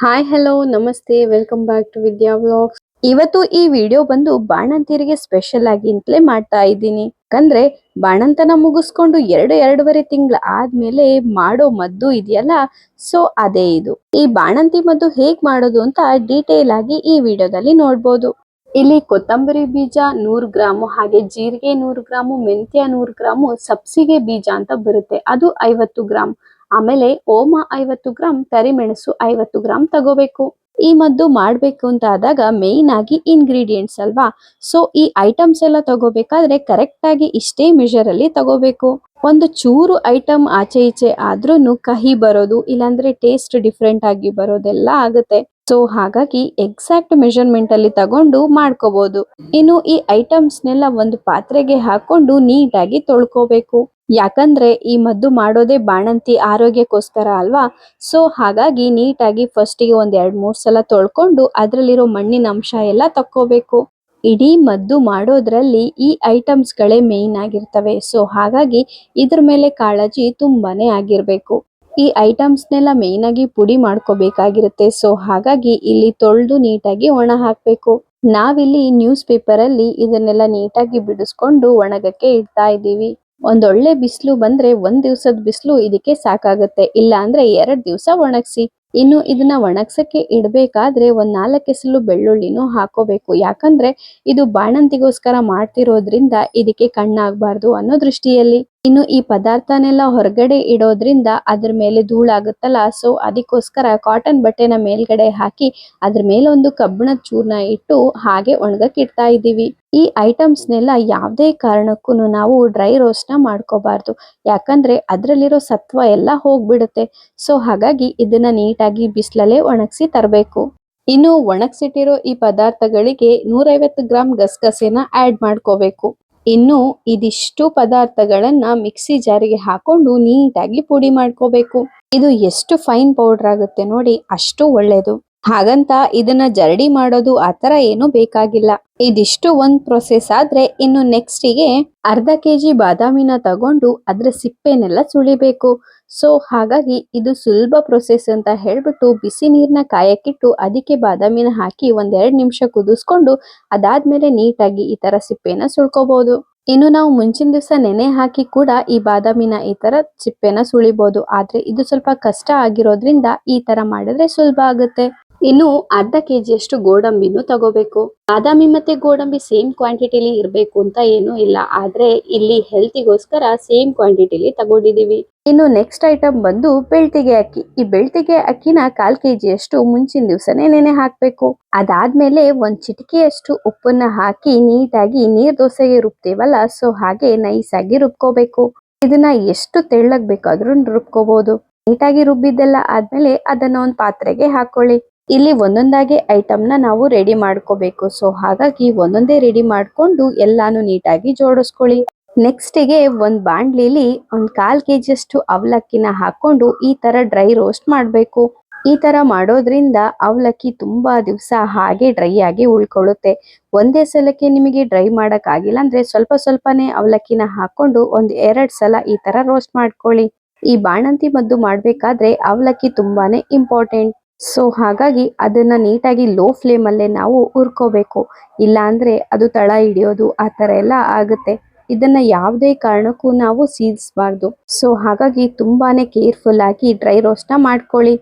Hi hello ನಮಸ್ತೆ welcome back to Vidya vlogs. ಇವತ್ತು ಈ ವಿಡಿಯೋ ಬಂದು ಬಾಣಂತಿಯರಿಗೆ ಸ್ಪೆಷಲ್ ಆಗಿ ಅಂತಲೇ ಮಾಡ್ತಾ ಇದ್ದೀನಿ. ಯಾಕಂದ್ರೆ ಬಾಣಂತನ ಮುಗಿಸ್ಕೊಂಡು ಎರಡೂವರೆ ತಿಂಗಳ ಆದ್ಮೇಲೆ ಮಾಡೋ ಮದ್ದು ಇದೆಯಲ್ಲ, ಸೊ ಅದೇ ಇದು. ಈ ಬಾಣಂತಿ ಮದ್ದು ಹೇಗ್ ಮಾಡೋದು ಅಂತ ಡೀಟೇಲ್ ಆಗಿ ಈ ವಿಡಿಯೋದಲ್ಲಿ ನೋಡ್ಬೋದು. ಇಲ್ಲಿ ಕೊತ್ತಂಬರಿ ಬೀಜ 100 ಗ್ರಾಮು, ಹಾಗೆ ಜೀರಿಗೆ 100 ಗ್ರಾಮು, ಮೆಂತ್ಯ 100 ಗ್ರಾಮು, ಸಬ್ಸಿಗೆ ಬೀಜ ಅಂತ ಬರುತ್ತೆ ಅದು 50 ಗ್ರಾಮ್, ಆಮೇಲೆ ಓಮ 50 ಗ್ರಾಮ್, ಕರಿಮೆಣಸು 50 ಗ್ರಾಮ್ ತಗೋಬೇಕು. ಈ ಮದ್ದು ಮಾಡ್ಬೇಕು ಅಂತ ಆದಾಗ ಮೇನ್ ಆಗಿ ಇಂಗ್ರೀಡಿಯೆಂಟ್ಸ್ ಅಲ್ವಾ, ಸೊ ಈ ಐಟಮ್ಸ್ ಎಲ್ಲ ತಗೋಬೇಕಾದ್ರೆ ಕರೆಕ್ಟ್ ಆಗಿ ಇಷ್ಟೇ ಮೆಜರ್ ಅಲ್ಲಿ ತಗೋಬೇಕು. ಒಂದು ಚೂರು ಐಟಮ್ ಆಚೆ ಈಚೆ ಆದ್ರೂನು ಕಹಿ ಬರೋದು, ಇಲ್ಲಾಂದ್ರೆ ಟೇಸ್ಟ್ ಡಿಫ್ರೆಂಟ್ ಆಗಿ ಬರೋದೆಲ್ಲ ಆಗುತ್ತೆ. ಸೊ ಹಾಗಾಗಿ ಎಕ್ಸಾಕ್ಟ್ ಮೆಜರ್ಮೆಂಟ್ ಅಲ್ಲಿ ತಗೊಂಡು ಮಾಡ್ಕೋಬಹುದು. ಇನ್ನು ಈ ಐಟಮ್ಸ್ನೆಲ್ಲ ಒಂದು ಪಾತ್ರೆಗೆ ಹಾಕೊಂಡು ನೀಟಾಗಿ ತೊಳ್ಕೋಬೇಕು. ಯಾಕಂದ್ರೆ ಈ ಮದ್ದು ಮಾಡೋದೇ ಬಾಣಂತಿ ಆರೋಗ್ಯಕ್ಕೋಸ್ಕರ ಅಲ್ವಾ, ಸೊ ಹಾಗಾಗಿ ನೀಟಾಗಿ ಫಸ್ಟಿಗೆ ಒಂದ್ 2-3 ಸಲ ತೊಳ್ಕೊಂಡು ಅದ್ರಲ್ಲಿರೋ ಮಣ್ಣಿನ ಅಂಶ ಎಲ್ಲ ತಕ್ಕೋಬೇಕು. ಇಡೀ ಮದ್ದು ಮಾಡೋದ್ರಲ್ಲಿ ಈ ಐಟಮ್ಸ್ ಗಳೇ ಮೇನ್ ಆಗಿರ್ತವೆ. ಸೊ ಹಾಗಾಗಿ ಇದ್ರ ಮೇಲೆ ಕಾಳಜಿ ತುಂಬಾನೇ ಆಗಿರ್ಬೇಕು. ಈ ಐಟಮ್ಸ್ನೆಲ್ಲ ಮೇನ್ ಆಗಿ ಪುಡಿ ಮಾಡ್ಕೋಬೇಕಾಗಿರುತ್ತೆ. ಸೊ ಹಾಗಾಗಿ ಇಲ್ಲಿ ತೊಳೆದು ನೀಟಾಗಿ ಒಣ ಹಾಕ್ಬೇಕು. ನಾವಿಲ್ಲಿ ನ್ಯೂಸ್ ಪೇಪರ್ ಅಲ್ಲಿ ಇದನ್ನೆಲ್ಲ ನೀಟಾಗಿ ಬಿಡಿಸ್ಕೊಂಡು ಒಣಗಕ್ಕೆ ಇಡ್ತಾ ಇದ್ದೀವಿ. ಒಂದೊಳ್ಳೆ ಬಿಸಿಲು ಬಂದ್ರೆ 1 ದಿವಸದ ಬಿಸಿಲು ಇದಕ್ಕೆ ಸಾಕಾಗುತ್ತೆ, ಇಲ್ಲ ಅಂದ್ರೆ 2 ದಿವಸ ಒಣಗಿಸಿ. ಇನ್ನು ಇದನ್ನ ಒಣಗ್ಸಕ್ಕೆ ಇಡ್ಬೇಕಾದ್ರೆ ಒಂದ್ 4 ಎಸಳು ಬೆಳ್ಳುಳ್ಳಿನೂ ಹಾಕೋಬೇಕು. ಯಾಕಂದ್ರೆ ಇದು ಬಾಣಂತಿಗೋಸ್ಕರ ಮಾಡ್ತಿರೋದ್ರಿಂದ ಇದಕ್ಕೆ ಕಣ್ಣಾಗಬಾರ್ದು ಅನ್ನೋ ದೃಷ್ಟಿಯಲ್ಲಿ. ಇನ್ನು ಈ ಪದಾರ್ಥನೆಲ್ಲ ಹೊರಗಡೆ ಇಡೋದ್ರಿಂದ ಅದ್ರ ಮೇಲೆ ಧೂಳಾಗುತ್ತಲ್ಲ, ಸೊ ಅದಕ್ಕೋಸ್ಕರ ಕಾಟನ್ ಬಟ್ಟೆನ ಮೇಲ್ಗಡೆ ಹಾಕಿ ಅದ್ರ ಮೇಲೆ ಒಂದು ಕಬ್ಬಿಣದ ಚೂರ್ನ ಇಟ್ಟು ಹಾಗೆ ಒಣಗಕ್ಕೆ ಇಡ್ತಾ ಇದ್ದೀವಿ. ಈ ಐಟಮ್ಸ್ನೆಲ್ಲ ಯಾವುದೇ ಕಾರಣಕ್ಕೂ ನಾವು ಡ್ರೈ ರೋಸ್ಟ್ ನ ಮಾಡ್ಕೋಬಾರ್ದು. ಯಾಕಂದ್ರೆ ಅದ್ರಲ್ಲಿರೋ ಸತ್ವ ಎಲ್ಲ ಹೋಗ್ಬಿಡುತ್ತೆ. ಸೊ ಹಾಗಾಗಿ ಇದನ್ನ ನೀಟಾಗಿ ಬಿಸಿಲಲ್ಲೇ ಒಣಗಿಸಿ ತರಬೇಕು. ಇನ್ನು ಒಣಗಿಸಿಟ್ಟಿರೋ ಈ ಪದಾರ್ಥಗಳಿಗೆ 150 ಗ್ರಾಮ್ ಗಸಗಸೆನ ಆಡ್ ಮಾಡ್ಕೋಬೇಕು. ಇನ್ನು ಇದಿಷ್ಟು ಪದಾರ್ಥಗಳನ್ನ ಮಿಕ್ಸಿ ಜಾರಿಗೆ ಹಾಕೊಂಡು ನೀಟಾಗಿ ಪುಡಿ ಮಾಡ್ಕೋಬೇಕು. ಇದು ಎಷ್ಟು ಫೈನ್ ಪೌಡರ್ ಆಗುತ್ತೆ ನೋಡಿ, ಅಷ್ಟು ಒಳ್ಳೇದು. ಹಾಗಂತ ಇದನ್ನ ಜರಡಿ ಮಾಡೋದು ಆತರ ಏನು ಬೇಕಾಗಿಲ್ಲ. ಇದಿಷ್ಟು ಒಂದ್ ಪ್ರೊಸೆಸ್ ಆದ್ರೆ ಇನ್ನು ನೆಕ್ಸ್ಟಿಗೆ ಅರ್ಧ ಕೆಜಿ ಬಾದಾಮಿನ ತಗೊಂಡು ಅದ್ರ ಸಿಪ್ಪೆನೆಲ್ಲ ಸುಳಿಬೇಕು. ಸೊ ಹಾಗಾಗಿ ಇದು ಸುಲಭ ಪ್ರೊಸೆಸ್ ಅಂತ ಹೇಳ್ಬಿಟ್ಟು ಬಿಸಿ ನೀರ್ನ ಕಾಯಕ್ಕಿಟ್ಟು ಅದಕ್ಕೆ ಬಾದಾಮಿನ ಹಾಕಿ 1-2 ನಿಮಿಷ ಕುದಿಸ್ಕೊಂಡು ಅದಾದ್ಮೇಲೆ ನೀಟಾಗಿ ಈ ತರ ಸಿಪ್ಪೆನ ಸುಳ್ಕೋಬಹುದು. ಇನ್ನು ನಾವು ಮುಂಚಿನ ದಿವಸ ನೆನೆ ಹಾಕಿ ಕೂಡ ಈ ಬಾದಾಮಿನ ಈ ತರ ಸಿಪ್ಪೆನ ಸುಳಿಬಹುದು. ಆದ್ರೆ ಇದು ಸ್ವಲ್ಪ ಕಷ್ಟ ಆಗಿರೋದ್ರಿಂದ ಈ ತರ ಮಾಡಿದ್ರೆ ಸುಲಭ ಆಗುತ್ತೆ. ಇನ್ನು ಅರ್ಧ ಕೆಜಿಯಷ್ಟು ಗೋಡಂಬಿನೂ ತಗೋಬೇಕು. ಬಾದಾಮಿ ಮತ್ತೆ ಗೋಡಂಬಿ ಸೇಮ್ ಕ್ವಾಂಟಿಟಿಲಿ ಇರ್ಬೇಕು ಅಂತ ಏನೂ ಇಲ್ಲ, ಆದ್ರೆ ಇಲ್ಲಿ ಹೆಲ್ತಿಗೋಸ್ಕರ ಸೇಮ್ ಕ್ವಾಂಟಿಟಿಲಿ ತಗೊಂಡಿದೀವಿ. ಇನ್ನು ನೆಕ್ಸ್ಟ್ ಐಟಮ್ ಬಂದು ಬೆಳ್ತಿಗೆ ಅಕ್ಕಿ. ಈ ಬೆಳ್ತಿಗೆ ಅಕ್ಕಿನ 1/4 ಕೆಜಿಯಷ್ಟು ಮುಂಚಿನ ದಿವಸನೇ ನೆನೆ ಹಾಕ್ಬೇಕು. ಅದಾದ್ಮೇಲೆ ಒಂದ್ ಚಿಟಿಕೆಯಷ್ಟು ಉಪ್ಪನ್ನ ಹಾಕಿ ನೀಟಾಗಿ ನೀರ್ ದೋಸೆಗೆ ರುಬ್ತೀವಲ್ಲ, ಸೊ ಹಾಗೆ ನೈಸ್ ಆಗಿ ರುಬ್ಕೋಬೇಕು. ಇದನ್ನ ಎಷ್ಟು ತೆಳ್ಳಗ್ ಬೇಕಾದ್ರೂ ರುಬ್ಕೋಬಹುದು. ನೀಟಾಗಿ ರುಬ್ಬಿದ್ದೆಲ್ಲ ಆದ್ಮೇಲೆ ಅದನ್ನ ಒಂದ್ ಪಾತ್ರೆಗೆ ಹಾಕೊಳ್ಳಿ. ಇಲ್ಲಿ ಒಂದೊಂದಾಗಿ ಐಟಮ್ ನ ನಾವು ರೆಡಿ ಮಾಡ್ಕೋಬೇಕು. ಸೊ ಹಾಗಾಗಿ ಒಂದೊಂದೇ ರೆಡಿ ಮಾಡ್ಕೊಂಡು ಎಲ್ಲಾನು ನೀಟಾಗಿ ಜೋಡಿಸ್ಕೊಳ್ಳಿ. ನೆಕ್ಸ್ಟಿಗೆ ಒಂದ್ ಬಾಣ್ಲಿಲಿ ಒಂದ್ 1/4 ಕೆಜಿಯಷ್ಟು ಅವಲಕ್ಕಿನ ಹಾಕೊಂಡು ಈ ತರ ಡ್ರೈ ರೋಸ್ಟ್ ಮಾಡ್ಬೇಕು. ಈ ತರ ಮಾಡೋದ್ರಿಂದ ಅವಲಕ್ಕಿ ತುಂಬಾ ದಿವಸ ಹಾಗೆ ಡ್ರೈ ಆಗಿ ಉಳ್ಕೊಳ್ಳುತ್ತೆ. ಒಂದೇ ಸಲಕ್ಕೆ ನಿಮಗೆ ಡ್ರೈ ಮಾಡಕ್ ಆಗಿಲ್ಲ ಅಂದ್ರೆ ಸ್ವಲ್ಪ ಸ್ವಲ್ಪನೇ ಅವಲಕ್ಕಿನ ಹಾಕೊಂಡು 1-2 ಸಲ ಈ ತರ ರೋಸ್ಟ್ ಮಾಡ್ಕೊಳ್ಳಿ. ಈ ಬಾಣಂತಿ ಮದ್ದು ಮಾಡ್ಬೇಕಾದ್ರೆ ಅವಲಕ್ಕಿ ತುಂಬಾನೇ ಇಂಪಾರ್ಟೆಂಟ್. ಸೊ ಹಾಗಾಗಿ ಅದನ್ನ ನೀಟಾಗಿ ಲೋ ಫ್ಲೇಮ್ ಅಲ್ಲೇ ನಾವು ಹುರ್ಕೋಬೇಕು. ಇಲ್ಲ ಅಂದ್ರೆ ಅದು ತಳ ಹಿಡಿಯೋದು ಆ ತರ ಎಲ್ಲ ಆಗುತ್ತೆ. ಇದನ್ನ ಯಾವುದೇ ಕಾರಣಕ್ಕೂ ನಾವು ಸೀದಿಸಬಾರ್ದು. ಸೊ ಹಾಗಾಗಿ ತುಂಬಾನೇ ಕೇರ್ಫುಲ್ ಆಗಿ ಡ್ರೈ ರೋಸ್ಟ್ ನ ಮಾಡ್ಕೊಳ್ಳಿ.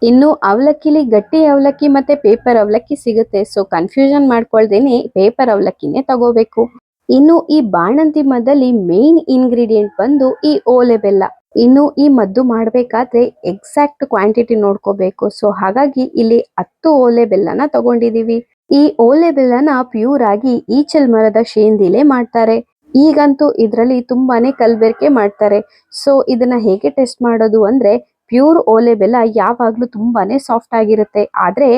ಇನ್ನು ಅವಲಕ್ಕಿಲಿ ಗಟ್ಟಿ ಅವಲಕ್ಕಿ ಮತ್ತೆ ಪೇಪರ್ ಅವಲಕ್ಕಿ ಸಿಗುತ್ತೆ. ಸೊ ಕನ್ಫ್ಯೂಷನ್ ಮಾಡ್ಕೊಳ್ದೇನೆ ಪೇಪರ್ ಅವಲಕ್ಕಿನೇ ತಗೋಬೇಕು. ಇನ್ನು ಈ ಬಾಣಂತಿ ಮದ್ದಲ್ಲಿ ಮೇನ್ ಇಂಗ್ರೀಡಿಯೆಂಟ್ ಬಂದು ಈ ಓಲೆ ಬೆಲ್ಲ. ಇನ್ನು ಈ ಮದ್ದು ಮಾಡ್ಬೇಕಾದ್ರೆ ಎಕ್ಸಾಕ್ಟ್ ಕ್ವಾಂಟಿಟಿ ನೋಡ್ಕೋಬೇಕು. ಸೊ ಹಾಗಾಗಿ ಇಲ್ಲಿ 10 ಓಲೆ ಬೆಲ್ಲನ ತಗೊಂಡಿದೀವಿ. ಈ ಓಲೆ ಬೆಲ್ಲನ ಪ್ಯೂರ್ ಆಗಿ ಈಚಲ್ ಮರದ ಶೇಂದಿಲೇ ಮಾಡ್ತಾರೆ. ಈಗಂತೂ ಇದ್ರಲ್ಲಿ ತುಂಬಾನೇ ಕಲಬೆರಕೆ ಮಾಡ್ತಾರೆ. ಸೊ ಇದನ್ನ ಹೇಗೆ ಟೆಸ್ಟ್ ಮಾಡೋದು ಅಂದ್ರೆ, ಪ್ಯೂರ್ ಓಲೆ ಬೆಲ್ಲ ಯಾವಾಗ್ಲೂ ತುಂಬಾನೇ ಸಾಫ್ಟ್ ಆಗಿರುತ್ತೆ, ಆದ್ರೆ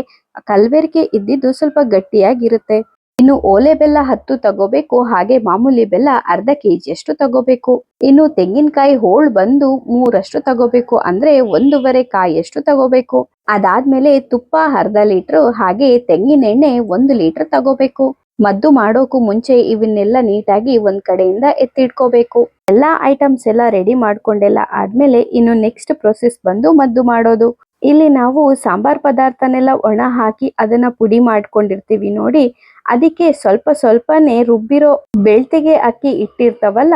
ಕಲಬೆರಕೆ ಇದ್ದಿದ್ದು ಸ್ವಲ್ಪ ಗಟ್ಟಿಯಾಗಿರುತ್ತೆ. ಇನ್ನು ಓಲೆ ಬೆಲ್ಲ 10 ತಗೋಬೇಕು, ಹಾಗೆ ಮಾಮೂಲಿ ಬೆಲ್ಲ ಅರ್ಧ ಕೆಜಿಯಷ್ಟು ತಗೋಬೇಕು. ಇನ್ನು ತೆಂಗಿನಕಾಯಿ ಹೋಳ್ ಬಂದು 3 ತಗೋಬೇಕು, ಅಂದ್ರೆ 1.5 ಕಾಯಿಯಷ್ಟು ತಗೋಬೇಕು. ಅದಾದ್ಮೇಲೆ ತುಪ್ಪ ಅರ್ಧ ಲೀಟರ್, ಹಾಗೆ ತೆಂಗಿನ ಎಣ್ಣೆ 1 ಲೀಟರ್ ತಗೋಬೇಕು. ಮದ್ದು ಮಾಡೋಕು ಮುಂಚೆ ಇವನ್ನೆಲ್ಲ ನೀಟಾಗಿ ಒಂದ್ ಕಡೆಯಿಂದ ಎತ್ತಿಟ್ಕೋಬೇಕು. ಎಲ್ಲಾ ಐಟಮ್ಸ್ ಎಲ್ಲ ರೆಡಿ ಮಾಡ್ಕೊಂಡೆಲ್ಲ ಆದ್ಮೇಲೆ ಇನ್ನು ನೆಕ್ಸ್ಟ್ ಪ್ರೊಸೆಸ್ ಬಂದು ಮದ್ದು ಮಾಡೋದು. ಇಲ್ಲಿ ನಾವು ಸಾಂಬಾರ್ ಪದಾರ್ಥನೆಲ್ಲ ಒಣ ಹಾಕಿ ಅದನ್ನ ಪುಡಿ ಮಾಡ್ಕೊಂಡಿರ್ತೀವಿ ನೋಡಿ, ಅದಕ್ಕೆ ಸ್ವಲ್ಪ ಸ್ವಲ್ಪನೇ ರುಬ್ಬಿರೋ ಬೆಳ್ತಿಗೆ ಅಕ್ಕಿ ಇಟ್ಟಿರ್ತಾವಲ್ಲ,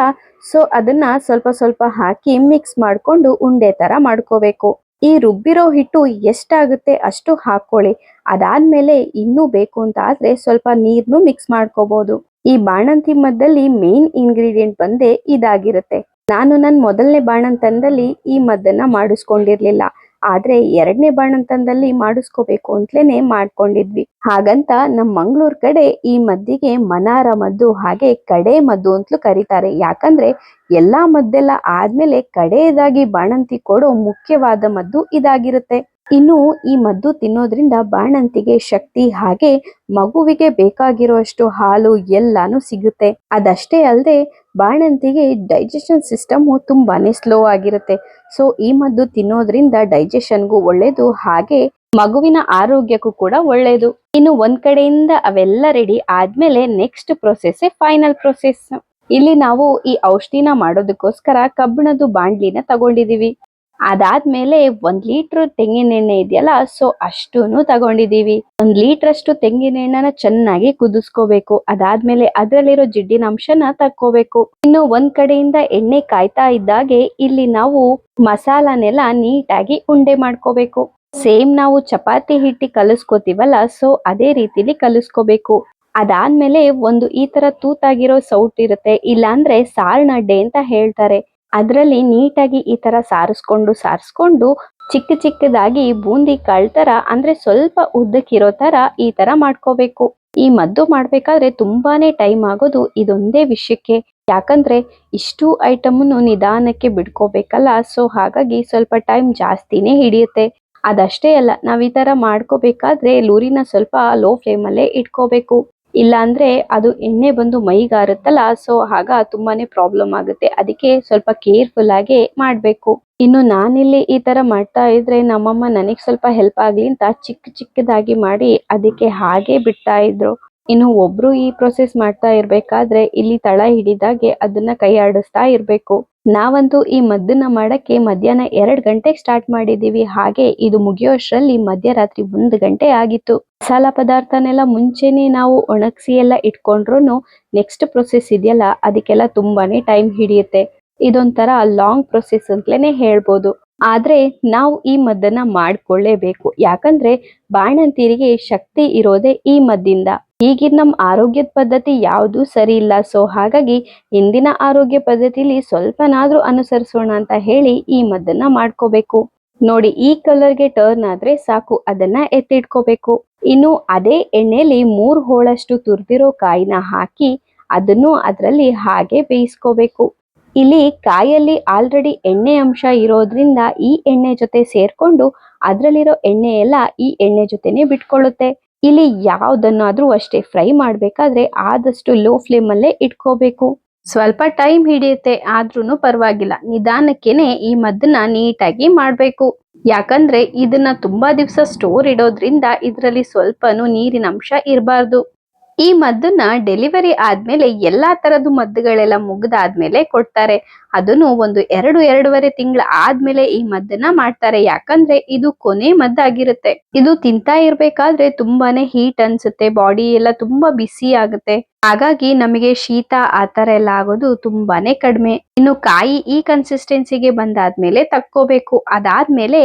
ಸೊ ಅದನ್ನ ಸ್ವಲ್ಪ ಸ್ವಲ್ಪ ಹಾಕಿ ಮಿಕ್ಸ್ ಮಾಡ್ಕೊಂಡು ಉಂಡೆ ತರ ಮಾಡ್ಕೋಬೇಕು. ಈ ರುಬ್ಬಿರೋ ಹಿಟ್ಟು ಎಷ್ಟಾಗುತ್ತೆ ಅಷ್ಟು ಹಾಕೊಳ್ಳಿ. ಅದಾದ್ಮೇಲೆ ಇನ್ನೂ ಬೇಕು ಅಂತ ಆದ್ರೆ ಸ್ವಲ್ಪ ನೀರ್ನು ಮಿಕ್ಸ್ ಮಾಡ್ಕೋಬಹುದು. ಈ ಬಾಣಂತಿ ಮದ್ದಲ್ಲಿ ಮೇನ್ ಇಂಗ್ರೀಡಿಯೆಂಟ್ ಬಂದೇ ಇದಾಗಿರುತ್ತೆ. ನಾನು ನನ್ನ ಮೊದಲನೇ ಬಾಣಂತನದಲ್ಲಿ ಈ ಮದ್ದನ್ನ ಮಾಡಿಸ್ಕೊಂಡಿರ್ಲಿಲ್ಲ. ಆದ್ರೆ ಎರಡನೇ ಬಾಣಂತನದಲ್ಲಿ ಮಾಡಿಸ್ಕೋಬೇಕು ಅಂತಲೇನೆ ಮಾಡ್ಕೊಂಡಿದ್ವಿ. ಹಾಗಂತ ನಮ್ ಮಂಗಳೂರ್ ಕಡೆ ಈ ಮದ್ದಿಗೆ ಮನಾರ ಮದ್ದು ಹಾಗೆ ಕಡೆ ಮದ್ದು ಅಂತಲೂ ಕರೀತಾರೆ. ಯಾಕಂದ್ರೆ ಎಲ್ಲಾ ಮದ್ದೆಲ್ಲ ಆದ್ಮೇಲೆ ಕಡೆಯದಾಗಿ ಬಾಣಂತಿ ಕೊಡೋ ಮುಖ್ಯವಾದ ಮದ್ದು ಇದಾಗಿರುತ್ತೆ. ಇನ್ನು ಈ ಮದ್ದು ತಿನ್ನೋದ್ರಿಂದ ಬಾಣಂತಿಗೆ ಶಕ್ತಿ ಹಾಗೆ ಮಗುವಿಗೆ ಬೇಕಾಗಿರುವಷ್ಟು ಹಾಲು ಎಲ್ಲಾನು ಸಿಗುತ್ತೆ. ಅದಷ್ಟೇ ಅಲ್ಲದೆ ಬಾಣಂತಿಗೆ ಡೈಜೆಷನ್ ಸಿಸ್ಟಮ್ ತುಂಬಾನೇ ಸ್ಲೋ ಆಗಿರುತ್ತೆ. ಸೊ ಈ ಮದ್ದು ತಿನ್ನೋದ್ರಿಂದ ಡೈಜೆಷನ್ಗೂ ಒಳ್ಳೇದು ಹಾಗೆ ಮಗುವಿನ ಆರೋಗ್ಯಕ್ಕೂ ಕೂಡ ಒಳ್ಳೇದು. ಇನ್ನು ಒಂದ್ ಕಡೆಯಿಂದ ಅವೆಲ್ಲ ರೆಡಿ ಆದ್ಮೇಲೆ ನೆಕ್ಸ್ಟ್ ಪ್ರೊಸೆಸ್ ಫೈನಲ್ ಪ್ರೊಸೆಸ್. ಇಲ್ಲಿ ನಾವು ಈ ಔಷಧಿನ ಮಾಡೋದಕ್ಕೋಸ್ಕರ ಕಬ್ಬಿಣದ ಬಾಂಡ್ಲಿನ ತಗೊಂಡಿದೀವಿ. ಅದಾದ್ಮೇಲೆ 1 ಲೀಟರ್ ತೆಂಗಿನ ಎಣ್ಣೆ ಇದೆಯಲ್ಲ, ಸೊ ಅಷ್ಟೂನು ತಗೊಂಡಿದೀವಿ. 1 ಲೀಟರ್ ಅಷ್ಟು ತೆಂಗಿನ ಎಣ್ಣೆನ ಚೆನ್ನಾಗಿ ಕುದಿಸ್ಕೋಬೇಕು. ಅದಾದ್ಮೇಲೆ ಅದರಲ್ಲಿರೋ ಜಿಡ್ಡಿನ ಅಂಶನ ತಕ್ಕೋಬೇಕು. ಇನ್ನು ಒಂದ್ ಕಡೆಯಿಂದ ಎಣ್ಣೆ ಕಾಯ್ತಾ ಇದ್ದಾಗೆ ಇಲ್ಲಿ ನಾವು ಮಸಾಲಾನೆಲ್ಲ ನೀಟಾಗಿ ಉಂಡೆ ಮಾಡ್ಕೋಬೇಕು. ಸೇಮ್ ನಾವು ಚಪಾತಿ ಹಿಟ್ಟಿ ಕಲಿಸ್ಕೋತೀವಲ್ಲ, ಸೊ ಅದೇ ರೀತಿಲಿ ಕಲಿಸ್ಕೋಬೇಕು. ಅದಾದ್ಮೇಲೆ ಒಂದು ಈ ತರ ತೂತಾಗಿರೋ ಸೌಟ್ ಇರುತ್ತೆ, ಇಲ್ಲಾಂದ್ರೆ ಸಾರ್ನಡ್ಡೆ ಅಂತ ಹೇಳ್ತಾರೆ. ಅದ್ರಲ್ಲಿ ನೀಟಾಗಿ ಈ ತರ ಸಾರಿಸ್ಕೊಂಡು ಚಿಕ್ಕ ಚಿಕ್ಕದಾಗಿ ಬೂಂದಿ ಕಾಳ್ ತರ, ಅಂದ್ರೆ ಸ್ವಲ್ಪ ಉದ್ದಕ್ಕಿರೋ ತರ ಈ ತರ ಮಾಡ್ಕೋಬೇಕು. ಈ ಮದ್ದು ಮಾಡ್ಬೇಕಾದ್ರೆ ತುಂಬಾನೇ ಟೈಮ್ ಆಗೋದು ಇದೊಂದೇ ವಿಷಯಕ್ಕೆ. ಯಾಕಂದ್ರೆ ಇಷ್ಟು ಐಟಮ್ನು ನಿಧಾನಕ್ಕೆ ಬಿಡ್ಕೋಬೇಕಲ್ಲ, ಸೊ ಹಾಗಾಗಿ ಸ್ವಲ್ಪ ಟೈಮ್ ಜಾಸ್ತಿನೇ ಹಿಡಿಯುತ್ತೆ. ಅದಷ್ಟೇ ಅಲ್ಲ, ನಾವ್ ಈ ತರ ಮಾಡ್ಕೋಬೇಕಾದ್ರೆ ಲೂರಿನ ಸ್ವಲ್ಪ ಲೋ ಫ್ಲೇಮ್ ಅಲ್ಲೇ ಇಟ್ಕೋಬೇಕು. ಇಲ್ಲ ಅಂದ್ರೆ ಅದು ಎಣ್ಣೆ ಬಂದು ಮೈಗಾರುತ್ತಲ್ಲ, ಸೊ ಆಗ ತುಂಬಾನೇ ಪ್ರಾಬ್ಲಮ್ ಆಗುತ್ತೆ. ಅದಕ್ಕೆ ಸ್ವಲ್ಪ ಕೇರ್ಫುಲ್ ಆಗಿ ಮಾಡ್ಬೇಕು. ಇನ್ನು ನಾನಿಲ್ಲಿ ಈ ತರ ಮಾಡ್ತಾ ಇದ್ರೆ ನಮ್ಮಮ್ಮ ನನಗ್ ಸ್ವಲ್ಪ ಹೆಲ್ಪ್ ಆಗ್ಲಿ ಅಂತ ಚಿಕ್ಕ ಚಿಕ್ಕದಾಗಿ ಮಾಡಿ ಅದಕ್ಕೆ ಹಾಗೆ ಬಿಡ್ತಾ ಇದ್ರು. ಇನ್ನು ಒಬ್ರು ಈ ಪ್ರೊಸೆಸ್ ಮಾಡ್ತಾ ಇರ್ಬೇಕಾದ್ರೆ ಇಲ್ಲಿ ತಳ ಹಿಡಿದಾಗೆ ಅದನ್ನ ಕೈ ಆಡಿಸ್ತಾ ಇರ್ಬೇಕು. ನಾವಂತೂ ಈ ಮದ್ದನ್ನ ಮಾಡಕ್ಕೆ ಮಧ್ಯಾಹ್ನ 2 ಗಂಟೆಗೆ ಸ್ಟಾರ್ಟ್ ಮಾಡಿದೀವಿ. ಹಾಗೆ ಇದು ಮುಗಿಯೋಷ್ಟ್ರಲ್ಲಿ ಮಧ್ಯರಾತ್ರಿ 1 ಗಂಟೆ ಆಗಿತ್ತು. ಮಸಾಲಾ ಪದಾರ್ಥನೆಲ್ಲ ಮುಂಚೆನೆ ನಾವು ಒಣಗಿಸಿ ಎಲ್ಲ ಇಟ್ಕೊಂಡ್ರು ನೆಕ್ಸ್ಟ್ ಪ್ರೊಸೆಸ್ ಇದೆಯಲ್ಲ ಅದಕ್ಕೆಲ್ಲ ತುಂಬಾನೇ ಟೈಮ್ ಹಿಡಿಯುತ್ತೆ. ಇದೊಂಥರ ಲಾಂಗ್ ಪ್ರೊಸೆಸ್ ಅಂತಲೇ ಹೇಳ್ಬೋದು. ಆದ್ರೆ ನಾವು ಈ ಮದ್ದನ್ನ ಮಾಡ್ಕೊಳ್ಳೇಬೇಕು. ಯಾಕಂದ್ರೆ ಬಾಣಂತಿಯರಿಗೆ ಶಕ್ತಿ ಇರೋದೇ ಈ ಮದ್ದಿಂದ. ಈಗಿನ ನಮ್ ಆರೋಗ್ಯದ ಪದ್ಧತಿ ಯಾವುದು ಸರಿ ಇಲ್ಲ. ಸೊ ಹಾಗಾಗಿ ಹಿಂದಿನ ಆರೋಗ್ಯ ಪದ್ಧತಿಲಿ ಸ್ವಲ್ಪನಾದ್ರೂ ಅನುಸರಿಸೋಣ ಅಂತ ಹೇಳಿ ಈ ಮದ್ದನ್ನ ಮಾಡ್ಕೋಬೇಕು. ನೋಡಿ, ಈ ಕಲರ್ಗೆ ಟರ್ನ್ ಆದ್ರೆ ಸಾಕು, ಅದನ್ನ ಎತ್ತಿಟ್ಕೋಬೇಕು. ಇನ್ನು ಅದೇ ಎಣ್ಣೆಲಿ 3 ಹೋಳಷ್ಟು ತುರ್ದಿರೋ ಕಾಯಿನ ಹಾಕಿ ಅದನ್ನು ಅದರಲ್ಲಿ ಹಾಗೆ ಬೇಯಿಸ್ಕೋಬೇಕು. ಇಲ್ಲಿ ಕಾಯಲ್ಲಿ ಆಲ್ರೆಡಿ ಎಣ್ಣೆ ಅಂಶ ಇರೋದ್ರಿಂದ ಈ ಎಣ್ಣೆ ಜೊತೆ ಸೇರ್ಕೊಂಡು ಅದ್ರಲ್ಲಿರೋ ಎಣ್ಣೆ ಎಲ್ಲ ಈ ಎಣ್ಣೆ ಜೊತೆನೆ ಬಿಟ್ಕೊಳ್ಳುತ್ತೆ. ಇಲ್ಲಿ ಯಾವ್ದನ್ನಾದ್ರೂ ಅಷ್ಟೇ ಫ್ರೈ ಮಾಡ್ಬೇಕಾದ್ರೆ ಆದಷ್ಟು ಲೋ ಫ್ಲೇಮ್ ಅಲ್ಲೇ ಇಟ್ಕೋಬೇಕು. ಸ್ವಲ್ಪ ಟೈಮ್ ಹಿಡಿಯುತ್ತೆ, ಆದ್ರೂನು ಪರವಾಗಿಲ್ಲ, ನಿಧಾನಕ್ಕೆನೆ ಈ ಮದ್ದನ್ನ ನೀಟಾಗಿ ಮಾಡ್ಬೇಕು. ಯಾಕಂದ್ರೆ ಇದನ್ನ ತುಂಬಾ ದಿವಸ ಸ್ಟೋರ್ ಇಡೋದ್ರಿಂದ ಇದರಲ್ಲಿ ಸ್ವಲ್ಪನೂ ನೀರಿನ ಅಂಶ ಇರಬಾರ್ದು. ಈ ಮದ್ದನ್ನ ಡೆಲಿವರಿ ಆದ್ಮೇಲೆ ಎಲ್ಲಾ ತರದ್ದು ಮದ್ದುಗಳೆಲ್ಲ ಮುಗ್ದಾದ್ಮೇಲೆ ಕೊಡ್ತಾರೆ. ಅದನ್ನು ಒಂದು 2-2.5 ತಿಂಗಳ ಆದ್ಮೇಲೆ ಈ ಮದ್ದನ್ನ ಮಾಡ್ತಾರೆ. ಯಾಕಂದ್ರೆ ಇದು ಕೊನೆ ಮದ್ದಾಗಿರುತ್ತೆ. ಇದು ತಿಂತಾ ಇರ್ಬೇಕಾದ್ರೆ ತುಂಬಾನೇ ಹೀಟ್ ಅನ್ಸುತ್ತೆ, ಬಾಡಿ ಎಲ್ಲ ತುಂಬಾ ಬಿಸಿ ಆಗುತ್ತೆ. ಹಾಗಾಗಿ ನಮಗೆ ಶೀತ ಆತರ ಎಲ್ಲ ಆಗೋದು ತುಂಬಾನೇ ಕಡಿಮೆ. ಇನ್ನು ಕಾಯಿ ಈ ಕನ್ಸಿಸ್ಟೆನ್ಸಿಗೆ ಬಂದಾದ್ಮೇಲೆ ತಕ್ಕೋಬೇಕು. ಅದಾದ್ಮೇಲೆ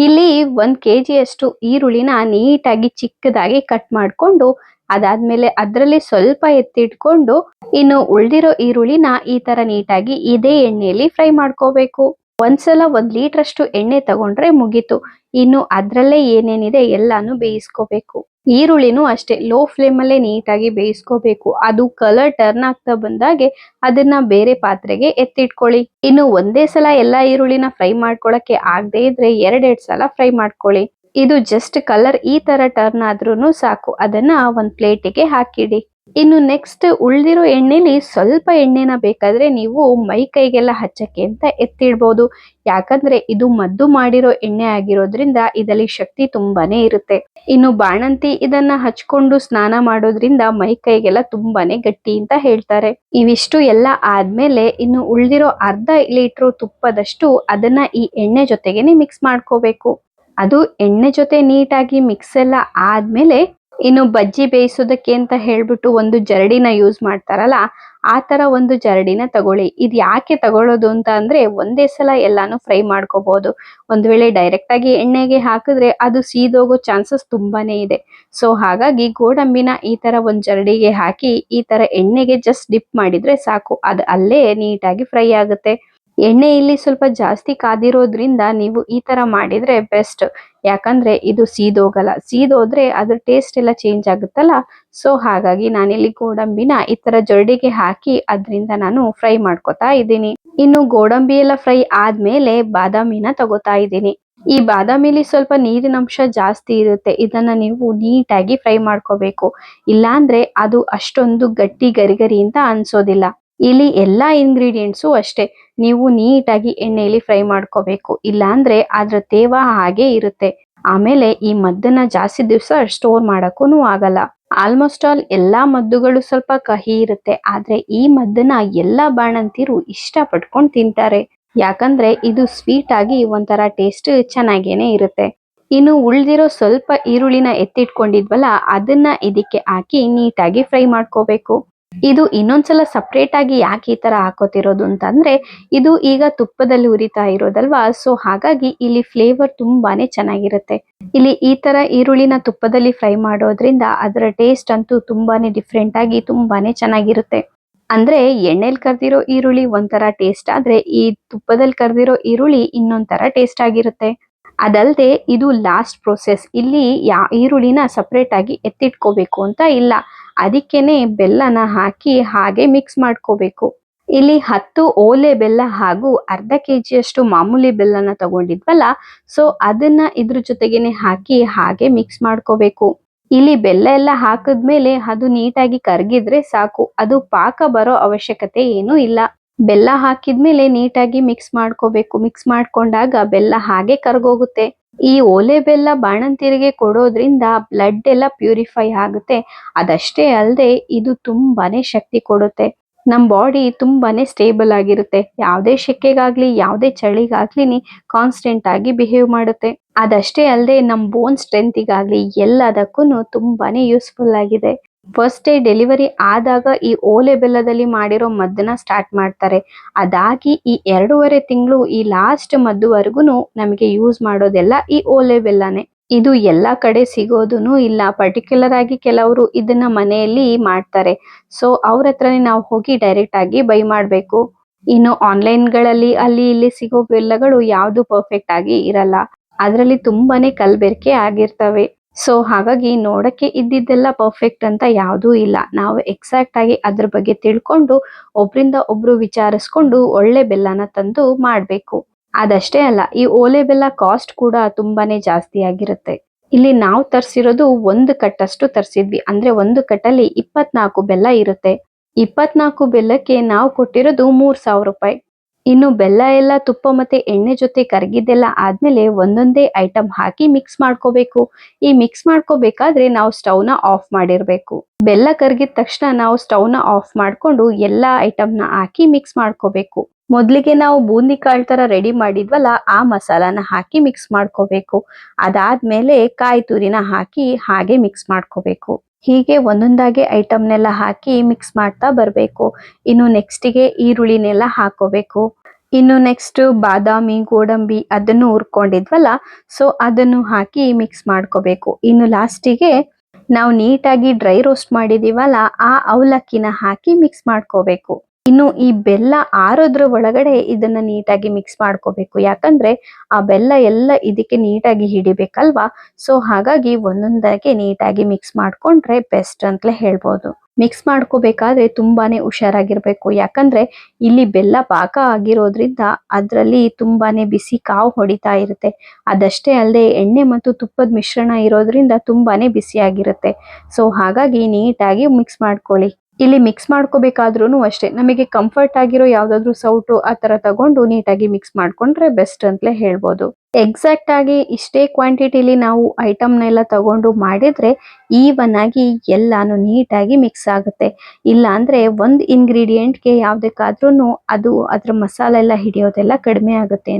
ಇಲ್ಲಿ 1 kg ಅಷ್ಟು ಈರುಳ್ಳಿನ ನೀಟಾಗಿ ಚಿಕ್ಕದಾಗಿ ಕಟ್ ಮಾಡ್ಕೊಂಡು ಅದಾದ್ಮೇಲೆ ಅದರಲ್ಲಿ ಸ್ವಲ್ಪ ಎತ್ತಿಟ್ಕೊಂಡು ಇನ್ನು ಉಳ್ದಿರೋ ಈರುಳ್ಳಿನ ಈ ತರ ನೀಟಾಗಿ ಇದೇ ಎಣ್ಣೆಯಲ್ಲಿ ಫ್ರೈ ಮಾಡ್ಕೋಬೇಕು. ಒಂದ್ಸಲ 1 ಲೀಟರ್ ಅಷ್ಟು ಎಣ್ಣೆ ತಗೊಂಡ್ರೆ ಮುಗೀತು. ಇನ್ನು ಅದ್ರಲ್ಲೇ ಏನೇನಿದೆ ಎಲ್ಲಾನು ಬೇಯಿಸ್ಕೋಬೇಕು. ಈರುಳ್ಳಿನೂ ಅಷ್ಟೇ ಲೋ ಫ್ಲೇಮ್ ಅಲ್ಲೇ ನೀಟಾಗಿ ಬೇಯಿಸ್ಕೋಬೇಕು. ಅದು ಕಲರ್ ಟರ್ನ್ ಆಗ್ತಾ ಬಂದಾಗೆ ಅದನ್ನ ಬೇರೆ ಪಾತ್ರೆಗೆ ಎತ್ತಿಟ್ಕೊಳ್ಳಿ. ಇನ್ನು ಒಂದೇ ಸಲ ಎಲ್ಲಾ ಈರುಳ್ಳಿನ ಫ್ರೈ ಮಾಡ್ಕೊಳಕ್ಕೆ ಆಗದೆ ಇದ್ರೆ 2 ಸಲ ಫ್ರೈ ಮಾಡ್ಕೊಳ್ಳಿ. ಇದು ಜಸ್ಟ್ ಕಲರ್ ಈ ತರ ಟರ್ನ್ ಆದ್ರೂ ಸಾಕು. ಅದನ್ನ ಒಂದ್ ಪ್ಲೇಟಿಗೆ ಹಾಕಿಡಿ. ಇನ್ನು ನೆಕ್ಸ್ಟ್ ಉಳ್ದಿರೋ ಎಣ್ಣೆಲಿ ಸ್ವಲ್ಪ ಎಣ್ಣೆನ ಬೇಕಾದ್ರೆ ನೀವು ಮೈ ಕೈಗೆಲ್ಲ ಹಚ್ಚಕ್ಕೆ ಅಂತ ಎತ್ತಿಡ್ಬೋದು. ಯಾಕಂದ್ರೆ ಇದು ಮದ್ದು ಮಾಡಿರೋ ಎಣ್ಣೆ ಆಗಿರೋದ್ರಿಂದ ಇದರಲ್ಲಿ ಶಕ್ತಿ ತುಂಬಾನೇ ಇರುತ್ತೆ. ಇನ್ನು ಬಾಣಂತಿ ಇದನ್ನ ಹಚ್ಕೊಂಡು ಸ್ನಾನ ಮಾಡೋದ್ರಿಂದ ಮೈ ಕೈಗೆಲ್ಲ ತುಂಬಾನೇ ಗಟ್ಟಿ ಅಂತ ಹೇಳ್ತಾರೆ. ಇವಿಷ್ಟು ಎಲ್ಲ ಆದ್ಮೇಲೆ ಇನ್ನು ಉಳ್ದಿರೋ 1/2 ಲೀಟರ್ ತುಪ್ಪದಷ್ಟು ಅದನ್ನ ಈ ಎಣ್ಣೆ ಜೊತೆಗೇನೆ ಮಿಕ್ಸ್ ಮಾಡ್ಕೋಬೇಕು. ಅದು ಎಣ್ಣೆ ಜೊತೆ ನೀಟಾಗಿ ಮಿಕ್ಸ್ ಎಲ್ಲ ಆದ್ಮೇಲೆ ಇನ್ನು ಬಜ್ಜಿ ಬೇಯಿಸೋದಕ್ಕೆ ಅಂತ ಹೇಳ್ಬಿಟ್ಟು ಒಂದು ಜರಡಿನ ಯೂಸ್ ಮಾಡ್ತಾರಲ್ಲ, ಆ ತರ ಒಂದು ಜರಡಿನ ತಗೊಳ್ಳಿ. ಇದು ಯಾಕೆ ತಗೊಳ್ಳೋದು ಅಂತ ಅಂದ್ರೆ ಒಂದೇ ಸಲ ಎಲ್ಲಾನು ಫ್ರೈ ಮಾಡ್ಕೋಬಹುದು. ಒಂದ್ ವೇಳೆ ಡೈರೆಕ್ಟ್ ಆಗಿ ಎಣ್ಣೆಗೆ ಹಾಕಿದ್ರೆ ಅದು ಸೀದೋಗೋ ಚಾನ್ಸಸ್ ತುಂಬಾನೇ ಇದೆ. ಸೊ ಹಾಗಾಗಿ ಗೋಡಂಬಿನ ಈ ತರ ಒಂದ್ ಜರಡಿಗೆ ಹಾಕಿ ಈ ತರ ಎಣ್ಣೆಗೆ ಜಸ್ಟ್ ಡಿಪ್ ಮಾಡಿದ್ರೆ ಸಾಕು, ಅದು ಅಲ್ಲೇ ನೀಟಾಗಿ ಫ್ರೈ ಆಗುತ್ತೆ. ಎಣ್ಣೆ ಇಲ್ಲಿ ಸ್ವಲ್ಪ ಜಾಸ್ತಿ ಕಾದಿರೋದ್ರಿಂದ ನೀವು ಈ ತರ ಮಾಡಿದ್ರೆ ಬೆಸ್ಟ್. ಯಾಕಂದ್ರೆ ಇದು ಸೀದೋಗಲ್ಲ, ಸೀದೋದ್ರೆ ಅದ್ರ ಟೇಸ್ಟ್ ಎಲ್ಲ ಚೇಂಜ್ ಆಗುತ್ತಲ್ಲ. ಸೊ ಹಾಗಾಗಿ ನಾನಿಲ್ಲಿ ಗೋಡಂಬಿನ ಈ ತರ ಜರಡಿಗೆ ಹಾಕಿ ಅದರಿಂದ ನಾನು ಫ್ರೈ ಮಾಡ್ಕೊತಾ ಇದ್ದೀನಿ. ಇನ್ನು ಗೋಡಂಬಿ ಎಲ್ಲ ಫ್ರೈ ಆದ್ಮೇಲೆ ಬಾದಾಮಿನ ತಗೋತಾ ಇದ್ದೀನಿ. ಈ ಬಾದಾಮಿಲಿ ಸ್ವಲ್ಪ ನೀರಿನ ಅಂಶ ಜಾಸ್ತಿ ಇರುತ್ತೆ, ಇದನ್ನ ನೀವು ನೀಟಾಗಿ ಫ್ರೈ ಮಾಡ್ಕೋಬೇಕು. ಇಲ್ಲಾಂದ್ರೆ ಅದು ಅಷ್ಟೊಂದು ಗಟ್ಟಿ ಗರಿ ಅಂತ ಅನ್ಸೋದಿಲ್ಲ. ಇಲ್ಲಿ ಎಲ್ಲಾ ಇಂಗ್ರೀಡಿಯೆಂಟ್ಸು ಅಷ್ಟೇ, ನೀವು ನೀಟಾಗಿ ಎಣ್ಣೆಯಲ್ಲಿ ಫ್ರೈ ಮಾಡ್ಕೋಬೇಕು. ಇಲ್ಲಾಂದ್ರೆ ಅದ್ರ ತೇವ ಹಾಗೆ ಇರುತ್ತೆ. ಆಮೇಲೆ ಈ ಮದ್ದನ್ನ ಜಾಸ್ತಿ ದಿವಸ ಸ್ಟೋರ್ ಮಾಡಕ್ಕೂ ಆಗಲ್ಲ. ಆಲ್ಮೋಸ್ಟ್ ಆಲ್ ಎಲ್ಲಾ ಮದ್ದುಗಳು ಸ್ವಲ್ಪ ಕಹಿ ಇರುತ್ತೆ, ಆದ್ರೆ ಈ ಮದ್ದನ್ನ ಎಲ್ಲಾ ಬಾಣಂತಿರು ಇಷ್ಟ ಪಟ್ಕೊಂಡ್ ತಿಂತಾರೆ. ಯಾಕಂದ್ರೆ ಇದು ಸ್ವೀಟ್ ಆಗಿ ಒಂಥರ ಟೇಸ್ಟ್ ಚೆನ್ನಾಗೇನೆ ಇರುತ್ತೆ. ಇನ್ನು ಉಳ್ದಿರೋ ಸ್ವಲ್ಪ ಈರುಳ್ಳಿನ ಎತ್ತಿಟ್ಕೊಂಡಿದ್ವಲ್ಲ, ಅದನ್ನ ಇದಕ್ಕೆ ಹಾಕಿ ನೀಟಾಗಿ ಫ್ರೈ ಮಾಡ್ಕೋಬೇಕು. ಇದು ಇನ್ನೊಂದ್ಸಲ ಸಪ್ರೇಟ್ ಆಗಿ ಯಾಕೆ ಈ ತರ ಹಾಕೋತಿರೋದು ಅಂತಂದ್ರೆ ಇದು ಈಗ ತುಪ್ಪದಲ್ಲಿ ಉರಿತಾ ಇರೋದಲ್ವಾ, ಸೊ ಹಾಗಾಗಿ ಇಲ್ಲಿ ಫ್ಲೇವರ್ ತುಂಬಾನೇ ಚೆನ್ನಾಗಿರುತ್ತೆ. ಇಲ್ಲಿ ಈ ತರ ಈರುಳ್ಳಿನ ತುಪ್ಪದಲ್ಲಿ ಫ್ರೈ ಮಾಡೋದ್ರಿಂದ ಅದರ ಟೇಸ್ಟ್ ಅಂತೂ ತುಂಬಾನೇ ಡಿಫ್ರೆಂಟ್ ಆಗಿ ತುಂಬಾನೇ ಚೆನ್ನಾಗಿರುತ್ತೆ. ಅಂದ್ರೆ ಎಣ್ಣೆಲಿ ಕರ್ದಿರೋ ಈರುಳ್ಳಿ ಒಂಥರ ಟೇಸ್ಟ್ ಆದ್ರೆ ಈ ತುಪ್ಪದಲ್ಲಿ ಕರ್ದಿರೋ ಈರುಳ್ಳಿ ಇನ್ನೊಂದ್ ತರ ಟೇಸ್ಟ್ ಆಗಿರುತ್ತೆ. ಅದಲ್ದೆ ಇದು ಲಾಸ್ಟ್ ಪ್ರೊಸೆಸ್. ಇಲ್ಲಿ ಈರುಳ್ಳಿನ ಸಪ್ರೇಟ್ ಆಗಿ ಎತ್ತಿಟ್ಕೋಬೇಕು ಅಂತ ಇಲ್ಲ, ಅದಕ್ಕೇನೆ ಬೆಲ್ಲನ ಹಾಕಿ ಹಾಗೆ ಮಿಕ್ಸ್ ಮಾಡ್ಕೋಬೇಕು. ಇಲ್ಲಿ 10 ಓಲೆ ಬೆಲ್ಲ ಹಾಗೂ ಅರ್ಧ ಕೆಜಿಯಷ್ಟು ಮಾಮೂಲಿ ಬೆಲ್ಲನ ತಗೊಂಡಿದ್ವಲ್ಲ, ಸೊ ಅದನ್ನ ಇದ್ರ ಜೊತೆಗೇನೆ ಹಾಕಿ ಹಾಗೆ ಮಿಕ್ಸ್ ಮಾಡ್ಕೋಬೇಕು. ಇಲ್ಲಿ ಬೆಲ್ಲ ಎಲ್ಲ ಹಾಕಿದ್ಮೇಲೆ ಅದು ನೀಟಾಗಿ ಕರಗಿದ್ರೆ ಸಾಕು, ಅದು ಪಾಕ ಬರೋ ಅವಶ್ಯಕತೆ ಏನೂ ಇಲ್ಲ. ಬೆಲ್ಲ ಹಾಕಿದ್ಮೇಲೆ ನೀಟಾಗಿ ಮಿಕ್ಸ್ ಮಾಡ್ಕೋಬೇಕು. ಮಿಕ್ಸ್ ಮಾಡ್ಕೊಂಡಾಗ ಬೆಲ್ಲ ಹಾಗೆ ಕರಗೋಗುತ್ತೆ. ಈ ಓಲೆ ಬೆಲ್ಲ ಬಾಣಂತಿಯರಿಗೆ ಕೊಡೋದ್ರಿಂದ ಬ್ಲಡ್ ಎಲ್ಲ ಪ್ಯೂರಿಫೈ ಆಗುತ್ತೆ. ಅದಷ್ಟೇ ಅಲ್ಲದೆ ಇದು ತುಂಬಾನೇ ಶಕ್ತಿ ಕೊಡುತ್ತೆ. ನಮ್ ಬಾಡಿ ತುಂಬಾನೇ ಸ್ಟೇಬಲ್ ಆಗಿರುತ್ತೆ. ಯಾವುದೇ ಸೆಕೆಗಾಗ್ಲಿ ಯಾವುದೇ ಚಳಿಗಾಗ್ಲಿ ಕಾನ್ಸ್ಟೆಂಟ್ ಆಗಿ ಬಿಹೇವ್ ಮಾಡುತ್ತೆ. ಅದಷ್ಟೇ ಅಲ್ಲದೆ ನಮ್ ಬೋನ್ ಸ್ಟ್ರೆಂತಿಗಾಗ್ಲಿ ಎಲ್ಲದಕ್ಕೂ ತುಂಬಾನೇ ಯೂಸ್ಫುಲ್ ಆಗಿದೆ. ಫಸ್ಟ್ ಡೇ ಡೆಲಿವರಿ ಆದಾಗ ಈ ಓಲೆ ಬೆಲ್ಲದಲ್ಲಿ ಮಾಡಿರೋ ಮದ್ದನ್ನ ಸ್ಟಾರ್ಟ್ ಮಾಡ್ತಾರೆ. ಅದಾಗಿ ಈ 2.5 ತಿಂಗಳು ಈ ಲಾಸ್ಟ್ ಮದ್ದುವರೆಗೂ ನಮಗೆ ಯೂಸ್ ಮಾಡೋದೆಲ್ಲ ಈ ಓಲೆ ಬೆಲ್ಲನೇ. ಇದು ಎಲ್ಲಾ ಕಡೆ ಸಿಗೋದೂನು ಇಲ್ಲ. ಪರ್ಟಿಕ್ಯುಲರ್ ಆಗಿ ಕೆಲವರು ಇದನ್ನ ಮನೆಯಲ್ಲಿ ಮಾಡ್ತಾರೆ. ಸೊ ಅವ್ರ ಹತ್ರನೇ ನಾವು ಹೋಗಿ ಡೈರೆಕ್ಟ್ ಆಗಿ ಬೈ ಮಾಡ್ಬೇಕು. ಇನ್ನು ಆನ್ಲೈನ್ಗಳಲ್ಲಿ ಅಲ್ಲಿ ಇಲ್ಲಿ ಸಿಗೋ ಬೆಲ್ಲಗಳು ಯಾವ್ದು ಪರ್ಫೆಕ್ಟ್ ಆಗಿ ಇರಲ್ಲ, ಅದರಲ್ಲಿ ತುಂಬಾನೇ ಕಲಬೆರಕೆ ಆಗಿರ್ತವೆ. ಸೊ ಹಾಗಾಗಿ ನೋಡಕ್ಕೆ ಇದ್ದಿದ್ದೆಲ್ಲ ಪರ್ಫೆಕ್ಟ್ ಅಂತ ಯಾವುದೂ ಇಲ್ಲ. ನಾವು ಎಕ್ಸಾಕ್ಟ್ ಆಗಿ ಅದ್ರ ಬಗ್ಗೆ ತಿಳ್ಕೊಂಡು ಒಬ್ರಿಂದ ಒಬ್ರು ವಿಚಾರಿಸ್ಕೊಂಡು ಒಳ್ಳೆ ಬೆಲ್ಲನ ತಂದು ಮಾಡ್ಬೇಕು. ಅದಷ್ಟೇ ಅಲ್ಲ, ಈ ಓಲೆ ಬೆಲ್ಲ ಕಾಸ್ಟ್ ಕೂಡ ತುಂಬಾನೇ ಜಾಸ್ತಿ ಆಗಿರುತ್ತೆ. ಇಲ್ಲಿ ನಾವು ತರಿಸಿರೋದು 1 ಕಟ್ಟಷ್ಟು ತರಿಸಿದ್ವಿ. ಅಂದ್ರೆ 1 ಕಟ್ಟಲ್ಲಿ 24 ಬೆಲ್ಲ ಇರುತ್ತೆ. 24 ಬೆಲ್ಲಕ್ಕೆ ನಾವು ಕೊಟ್ಟಿರೋದು 3000 ರೂಪಾಯಿ. ಇನ್ನು ಬೆಲ್ಲ ಎಲ್ಲ ತುಪ್ಪ ಮತ್ತೆ ಎಣ್ಣೆ ಜೊತೆ ಕರಗಿದ್ದೆಲ್ಲ ಆದ್ಮೇಲೆ ಒಂದೊಂದೇ ಐಟಮ್ ಹಾಕಿ ಮಿಕ್ಸ್ ಮಾಡ್ಕೋಬೇಕು. ಈ ಮಿಕ್ಸ್ ಮಾಡ್ಕೋಬೇಕಾದ್ರೆ ನಾವು ಸ್ಟವ್ನ ಆಫ್ ಮಾಡಿರ್ಬೇಕು. ಬೆಲ್ಲ ಕರಗಿದ ತಕ್ಷಣ ನಾವು ಸ್ಟವ್ನ ಆಫ್ ಮಾಡ್ಕೊಂಡು ಎಲ್ಲಾ ಐಟಮ್ನ ಹಾಕಿ ಮಿಕ್ಸ್ ಮಾಡ್ಕೋಬೇಕು. ಮೊದ್ಲಿಗೆ ನಾವು ಬೂಂದಿ ಕಾಳ್ ತರ ರೆಡಿ ಮಾಡಿದ್ವಲ್ಲ, ಆ ಮಸಾಲಾನ ಹಾಕಿ ಮಿಕ್ಸ್ ಮಾಡ್ಕೋಬೇಕು. ಅದಾದ್ಮೇಲೆ ಕಾಯಿ ತುರಿನ ಹಾಕಿ ಹಾಗೆ ಮಿಕ್ಸ್ ಮಾಡ್ಕೋಬೇಕು. ಹೀಗೆ ಒಂದೊಂದಾಗಿ ಐಟಮ್ನೆಲ್ಲ ಹಾಕಿ ಮಿಕ್ಸ್ ಮಾಡ್ತಾ ಬರ್ಬೇಕು. ಇನ್ನು ನೆಕ್ಸ್ಟಿಗೆ ಈರುಳ್ಳಿನೆಲ್ಲ ಹಾಕೋಬೇಕು. ಇನ್ನು ನೆಕ್ಸ್ಟ್ ಬಾದಾಮಿ ಗೋಡಂಬಿ ಅದನ್ನು ಹುರ್ಕೊಂಡಿದ್ವಲ್ಲ, ಸೊ ಅದನ್ನು ಹಾಕಿ ಮಿಕ್ಸ್ ಮಾಡ್ಕೋಬೇಕು. ಇನ್ನು ಲಾಸ್ಟಿಗೆ ನಾವು ನೀಟಾಗಿ ಡ್ರೈ ರೋಸ್ಟ್ ಮಾಡಿದೀವಲ್ಲ, ಆ ಅವಲಕ್ಕಿನ ಹಾಕಿ ಮಿಕ್ಸ್ ಮಾಡ್ಕೋಬೇಕು. ಇನ್ನು ಈ ಬೆಲ್ಲ ಆರೋದ್ರ ಒಳಗಡೆ ಇದನ್ನ ನೀಟಾಗಿ ಮಿಕ್ಸ್ ಮಾಡ್ಕೋಬೇಕು. ಯಾಕಂದ್ರೆ ಆ ಬೆಲ್ಲ ಎಲ್ಲ ಇದಕ್ಕೆ ನೀಟಾಗಿ ಹಿಡಿಬೇಕಲ್ವಾ, ಸೊ ಹಾಗಾಗಿ ಒಂದೊಂದಾಗಿ ನೀಟಾಗಿ ಮಿಕ್ಸ್ ಮಾಡ್ಕೊಂಡ್ರೆ ಬೆಸ್ಟ್ ಅಂತಲೇ ಹೇಳ್ಬೋದು. ಮಿಕ್ಸ್ ಮಾಡ್ಕೋಬೇಕಾದ್ರೆ ತುಂಬಾನೇ ಹುಷಾರಾಗಿರ್ಬೇಕು. ಯಾಕಂದ್ರೆ ಇಲ್ಲಿ ಬೆಲ್ಲ ಪಾಕ ಆಗಿರೋದ್ರಿಂದ ಅದರಲ್ಲಿ ತುಂಬಾನೇ ಬಿಸಿ ಕಾವು ಹೊಡಿತಾ ಇರುತ್ತೆ. ಅದಷ್ಟೇ ಅಲ್ಲದೆ ಎಣ್ಣೆ ಮತ್ತು ತುಪ್ಪದ ಮಿಶ್ರಣ ಇರೋದ್ರಿಂದ ತುಂಬಾನೇ ಬಿಸಿಯಾಗಿರುತ್ತೆ. ಸೊ ಹಾಗಾಗಿ ನೀಟಾಗಿ ಮಿಕ್ಸ್ ಮಾಡ್ಕೊಳ್ಳಿ. ಇಲ್ಲಿ ಮಿಕ್ಸ್ ಮಾಡ್ಕೋಬೇಕಾದ್ರೂ ಅಷ್ಟೇ, ನಮಗೆ ಕಂಫರ್ಟ್ ಆಗಿರೋ ಯಾವ್ದಾದ್ರು ಸೌಟು ಆ ತರ ತಗೊಂಡು ನೀಟಾಗಿ ಮಿಕ್ಸ್ ಮಾಡ್ಕೊಂಡ್ರೆ ಬೆಸ್ಟ್ ಅಂತಲೇ ಹೇಳ್ಬೋದು. ಎಕ್ಸಾಕ್ಟ್ ಆಗಿ ಇಷ್ಟೇ ಕ್ವಾಂಟಿಟಿಲಿ ನಾವು ಐಟಮ್ನೆಲ್ಲ ತಗೊಂಡು ಮಾಡಿದ್ರೆ ಈವನ್ ಆಗಿ ಎಲ್ಲಾನು ನೀಟಾಗಿ ಮಿಕ್ಸ್ ಆಗುತ್ತೆ. ಇಲ್ಲ ಅಂದ್ರೆ ಒಂದ್ ಇಂಗ್ರೀಡಿಯೆಂಟ್ಗೆ ಯಾವ್ದಕ್ಕಾದ್ರೂ ಅದು ಅದ್ರ ಮಸಾಲೆ ಎಲ್ಲ ಹಿಡಿಯೋದೆಲ್ಲ ಕಡಿಮೆ ಆಗುತ್ತೆ.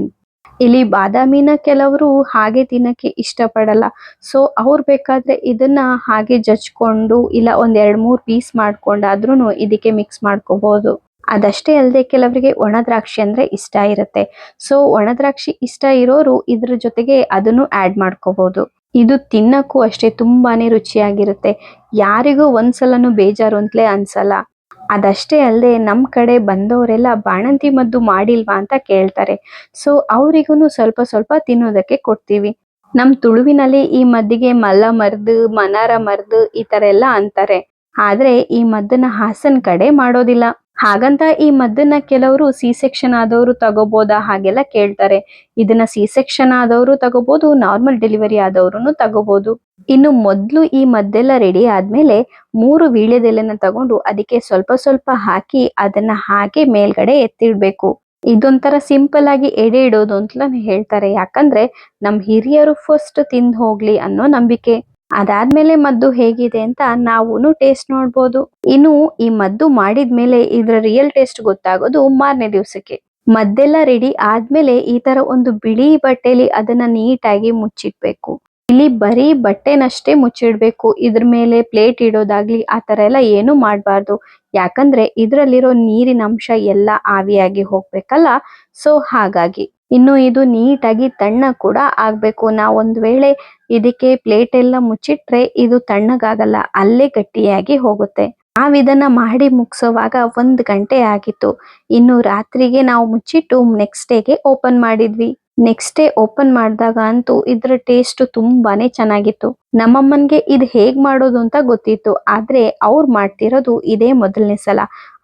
ಇಲ್ಲಿ ಬಾದಾಮಿನ ಕೆಲವರು ಹಾಗೆ ತಿನ್ನಕ್ಕೆ ಇಷ್ಟಪಡಲ್ಲ. ಸೊ ಅವ್ರು ಬೇಕಾದ್ರೆ ಇದನ್ನ ಹಾಗೆ ಜಜ್ಕೊಂಡು ಇಲ್ಲ ಒಂದ್ 2-3 ಪೀಸ್ ಮಾಡ್ಕೊಂಡಾದ್ರೂ ಇದಕ್ಕೆ ಮಿಕ್ಸ್ ಮಾಡ್ಕೋಬಹುದು. ಅದಷ್ಟೇ ಅಲ್ಲದೆ ಕೆಲವರಿಗೆ ಒಣ ದ್ರಾಕ್ಷಿ ಅಂದ್ರೆ ಇಷ್ಟ ಇರುತ್ತೆ. ಸೊ ಒಣ ದ್ರಾಕ್ಷಿ ಇಷ್ಟ ಇರೋರು ಇದ್ರ ಜೊತೆಗೆ ಅದನ್ನು ಆಡ್ ಮಾಡ್ಕೋಬಹುದು. ಇದು ತಿನ್ನಕ್ಕೂ ಅಷ್ಟೇ ತುಂಬಾನೇ ರುಚಿಯಾಗಿರುತ್ತೆ. ಯಾರಿಗೂ ಒಂದ್ಸಲನೂ ಬೇಜಾರು ಅಂತಲೇ ಅನ್ಸಲ್ಲ. ಅದಷ್ಟೇ ಅಲ್ಲದೆ ನಮ್ ಕಡೆ ಬಂದವರೆಲ್ಲ ಬಾಣಂತಿ ಮದ್ದು ಮಾಡಿಲ್ವಾ ಅಂತ ಕೇಳ್ತಾರೆ. ಸೊ ಅವರಿಗೂ ಸ್ವಲ್ಪ ಸ್ವಲ್ಪ ತಿನ್ನೋದಕ್ಕೆ ಕೊಡ್ತೀವಿ. ನಮ್ ತುಳುವಿನಲ್ಲಿ ಈ ಮದ್ದಿಗೆ ಮಲ್ಲ ಮರ್ದು ಮನಾರ ಮರ್ದು ಈ ತರ ಎಲ್ಲ ಅಂತಾರೆ. ಆದ್ರೆ ಈ ಮದ್ದನ್ನ ಹಾಸನ್ ಕಡೆ ಮಾಡೋದಿಲ್ಲ. ಹಾಗಂತ ಈ ಮದ್ದನ್ನ ಕೆಲವರು ಸಿ ಸೆಕ್ಷನ್ ಆದವರು ತಗೋಬೋದಾ ಹಾಗೆಲ್ಲ ಕೇಳ್ತಾರೆ. ಇದನ್ನ ಸಿ ಸೆಕ್ಷನ್ ಆದವರು ತಗೋಬಹುದು, ನಾರ್ಮಲ್ ಡೆಲಿವರಿ ಆದವರುನು ತಗೋಬಹುದು. ಇನ್ನು ಮೊದ್ಲು ಈ ಮದ್ದೆಲ್ಲ ರೆಡಿ ಆದ್ಮೇಲೆ 3 ವೀಳ್ಯದೆಲೆನ ತಗೊಂಡು ಅದಕ್ಕೆ ಸ್ವಲ್ಪ ಸ್ವಲ್ಪ ಹಾಕಿ ಅದನ್ನ ಹಾಗೆ ಮೇಲ್ಗಡೆ ಎತ್ತಿಡ್ಬೇಕು. ಇದೊಂಥರ ಸಿಂಪಲ್ ಆಗಿ ಎಡೆ ಇಡೋದು ಅಂತ ಹೇಳ್ತಾರೆ. ಯಾಕಂದ್ರೆ ನಮ್ ಹಿರಿಯರು ಫಸ್ಟ್ ತಿಂದ್ ಹೋಗ್ಲಿ ಅನ್ನೋ ನಂಬಿಕೆ. ಅದಾದ್ಮೇಲೆ ಮದ್ದು ಹೇಗಿದೆ ಅಂತ ನಾವೂನು ಟೇಸ್ಟ್ ನೋಡ್ಬೋದು. ಇನ್ನು ಈ ಮದ್ದು ಮಾಡಿದ್ಮೇಲೆ ಇದ್ರ ರಿಯಲ್ ಟೇಸ್ಟ್ ಗೊತ್ತಾಗೋದು ಮಾರನೇ ದಿವ್ಸಕ್ಕೆ. ಮದ್ದೆಲ್ಲ ರೆಡಿ ಆದ್ಮೇಲೆ ಈ ತರ ಒಂದು ಬಿಳಿ ಬಟ್ಟೆಲಿ ಅದನ್ನ ನೀಟಾಗಿ ಮುಚ್ಚಿಡ್ಬೇಕು. ಇಲ್ಲಿ ಬರೀ ಬಟ್ಟೆನಷ್ಟೇ ಮುಚ್ಚಿಡ್ಬೇಕು. ಇದ್ರ ಮೇಲೆ ಪ್ಲೇಟ್ ಇಡೋದಾಗ್ಲಿ ಆ ತರ ಎಲ್ಲ ಏನು ಮಾಡ್ಬಾರ್ದು. ಯಾಕಂದ್ರೆ ಇದ್ರಲ್ಲಿರೋ ನೀರಿನ ಅಂಶ ಎಲ್ಲ ಆವಿಯಾಗಿ ಹೋಗ್ಬೇಕಲ್ಲ. ಸೊ ಹಾಗಾಗಿ ಇನ್ನು ಇದು ನೀಟಾಗಿ ತಣ್ಣ ಕೂಡ ಆಗ್ಬೇಕು. ನಾವೊಂದ್ ವೇಳೆ ಇದಕ್ಕೆ ಪ್ಲೇಟ್ ಎಲ್ಲ ಮುಚ್ಚಿಟ್ರೆ ಇದು ತಣ್ಣಗಾಗಲ್ಲ, ಅಲ್ಲೇ ಗಟ್ಟಿಯಾಗಿ ಹೋಗುತ್ತೆ. ನಾವಿದನ್ನ ಮಾಡಿ ಮುಗ್ಸೋವಾಗ 1 ಗಂಟೆ ಆಗಿತ್ತು. ಇನ್ನು ರಾತ್ರಿಗೆ ನಾವು ಮುಚ್ಚಿಟ್ಟು ನೆಕ್ಸ್ಟ್ ಡೇಗೆ ಓಪನ್ ಮಾಡಿದ್ವಿ. ನೆಕ್ಸ್ಟ್ ಡೇ ಓಪನ್ ಮಾಡಿದಾಗ ಅಂತೂ ಇದ್ರ ಟೇಸ್ಟ್ ತುಂಬಾನೇ ಚೆನ್ನಾಗಿತ್ತು. ನಮ್ಮಮ್ಮನ್ಗೆ ಇದು ಹೇಗ್ ಮಾಡೋದು ಅಂತ ಗೊತ್ತಿತ್ತು. ಆದ್ರೆ ಅವ್ರು ಮಾಡ್ತಿರೋದು ಇದೇ ಮೊದಲನೇ ಸಲ.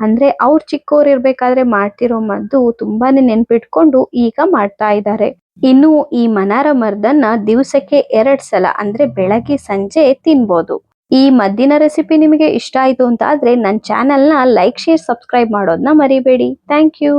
ಅಂದ್ರೆ ಅವ್ರು ಚಿಕ್ಕವರಿರ್ಬೇಕಾದ್ರೆ ಮಾಡ್ತಿರೋ ಮದ್ದು ತುಂಬಾನೇ ನೆನ್ಪಿಟ್ಕೊಂಡು ಈಗ ಮಾಡ್ತಾ ಇದ್ದಾರೆ. ಇನ್ನು ಈ ಮನಾರ ಮರ್ದನ್ನ ದಿವಸಕ್ಕೆ 2 ಸಲ ಅಂದ್ರೆ ಬೆಳಗ್ಗೆ ಸಂಜೆ ತಿನ್ಬೋದು. ಈ ಮದ್ದಿನ ರೆಸಿಪಿ ನಿಮಗೆ ಇಷ್ಟ ಆಯ್ತು ಅಂತ ಆದ್ರೆ ನನ್ನ ಚಾನೆಲ್ನ ಲೈಕ್, ಶೇರ್, ಸಬ್ಸ್ಕ್ರೈಬ್ ಮಾಡೋದನ್ನ ಮರಿಬೇಡಿ. Thank you.